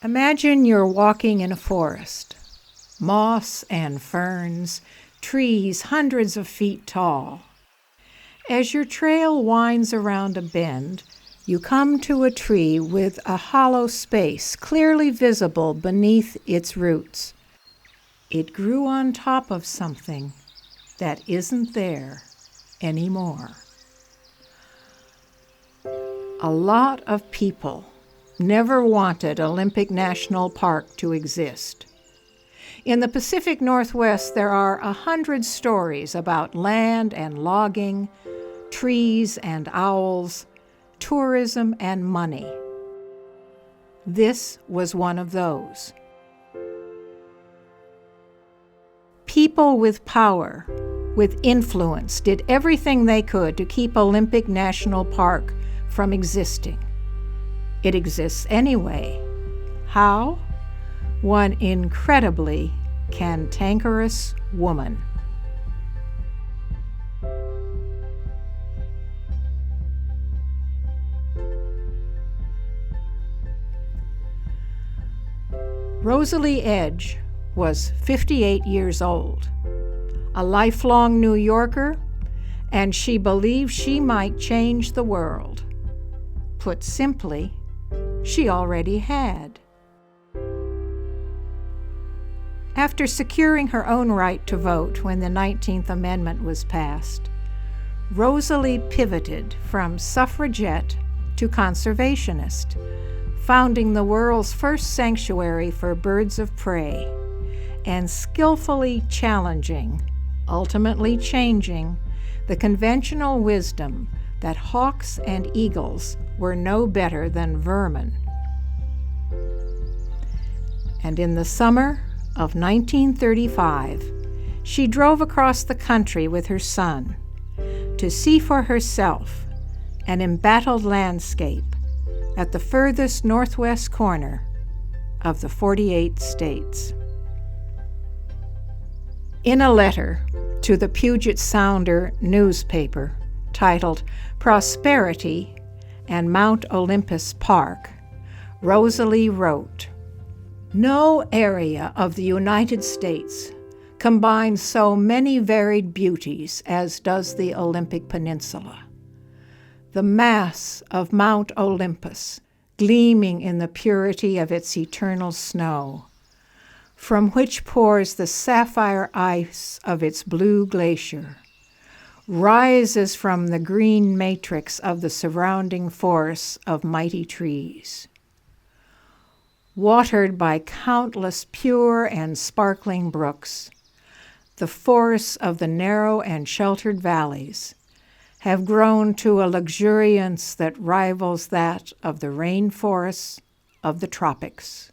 Imagine you're walking in a forest. Moss and ferns, trees hundreds of feet tall. As your trail winds around a bend, you come to a tree with a hollow space clearly visible beneath its roots. It grew on top of something that isn't there anymore. A lot of people never wanted Olympic National Park to exist. In the Pacific Northwest, there are 100 stories about land and logging, trees and owls, tourism and money. This was one of those. People with power, with influence, did everything they could to keep Olympic National Park from existing. It exists anyway. How? One incredibly cantankerous woman. Rosalie Edge was 58 years old, a lifelong New Yorker, and she believed she might change the world. Put simply, she already had. After securing her own right to vote when the 19th Amendment was passed, Rosalie pivoted from suffragette to conservationist, founding the world's first sanctuary for birds of prey, and skillfully challenging, ultimately changing, the conventional wisdom that hawks and eagles were no better than vermin. And in the summer of 1935, she drove across the country with her son to see for herself an embattled landscape at the furthest northwest corner of the 48 states. In a letter to the Puget Sounder newspaper titled Prosperity and Mount Olympus Park, Rosalie wrote, "No area of the United States combines so many varied beauties as does the Olympic Peninsula. The mass of Mount Olympus, gleaming in the purity of its eternal snow, from which pours the sapphire ice of its blue glacier, rises from the green matrix of the surrounding forests of mighty trees. Watered by countless pure and sparkling brooks, the forests of the narrow and sheltered valleys have grown to a luxuriance that rivals that of the rainforests of the tropics."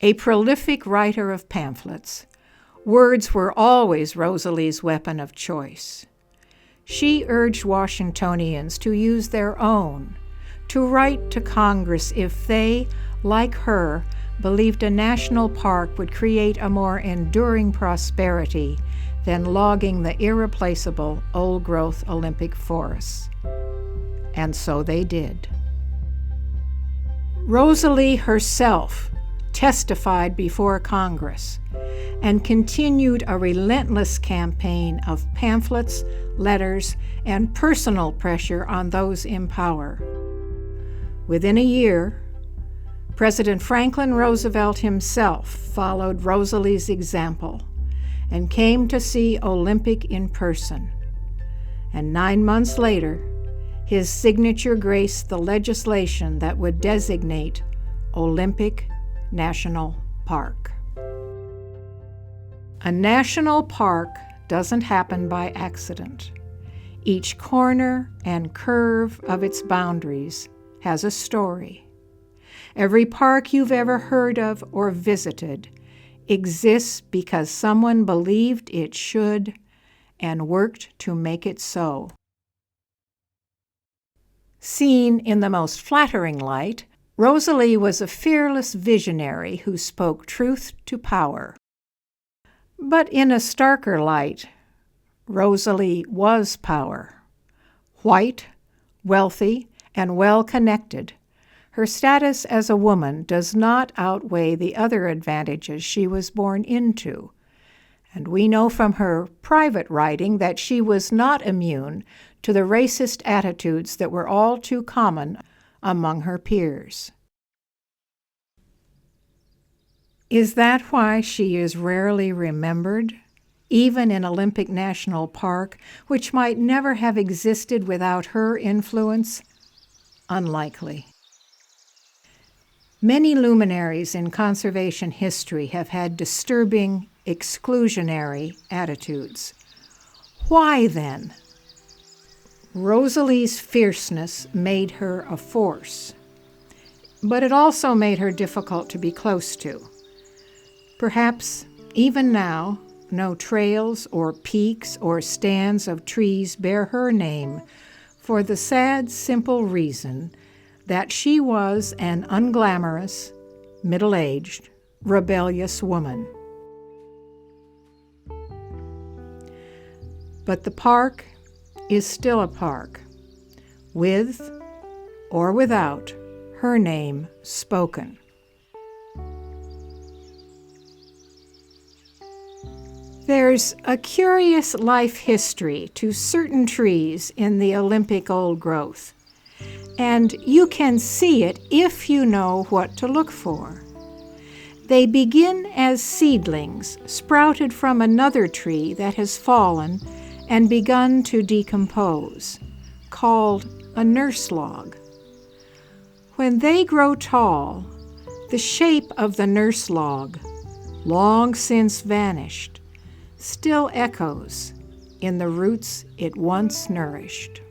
A prolific writer of pamphlets, words were always Rosalie's weapon of choice. She urged Washingtonians to use their own, to write to Congress if they, like her, believed a national park would create a more enduring prosperity than logging the irreplaceable old-growth Olympic forests. And so they did. Rosalie herself testified before Congress and continued a relentless campaign of pamphlets, letters, and personal pressure on those in power. Within a year, President Franklin Roosevelt himself followed Rosalie's example and came to see Olympic in person. And 9 months later, his signature graced the legislation that would designate Olympic National Park. A national park doesn't happen by accident. Each corner and curve of its boundaries has a story. Every park you've ever heard of or visited exists because someone believed it should and worked to make it so. Seen in the most flattering light, Rosalie was a fearless visionary who spoke truth to power. But in a starker light, Rosalie was power. White, wealthy, and well-connected, Her status as a woman does not outweigh the other advantages she was born into, and we know from her private writing that she was not immune to the racist attitudes that were all too common among her peers. Is that why she is rarely remembered, even in Olympic National Park, which might never have existed without her influence? Unlikely. Many luminaries in conservation history have had disturbing, exclusionary attitudes. Why then? Rosalie's fierceness made her a force, but it also made her difficult to be close to. Perhaps, even now, no trails or peaks or stands of trees bear her name for the sad, simple reason that she was an unglamorous, middle-aged, rebellious woman. But the park is still a park, with or without her name spoken. There's a curious life history to certain trees in the Olympic old growth, and you can see it if you know what to look for. They begin as seedlings sprouted from another tree that has fallen and begun to decompose, called a nurse log. When they grow tall, the shape of the nurse log, long since vanished, still echoes in the roots it once nourished.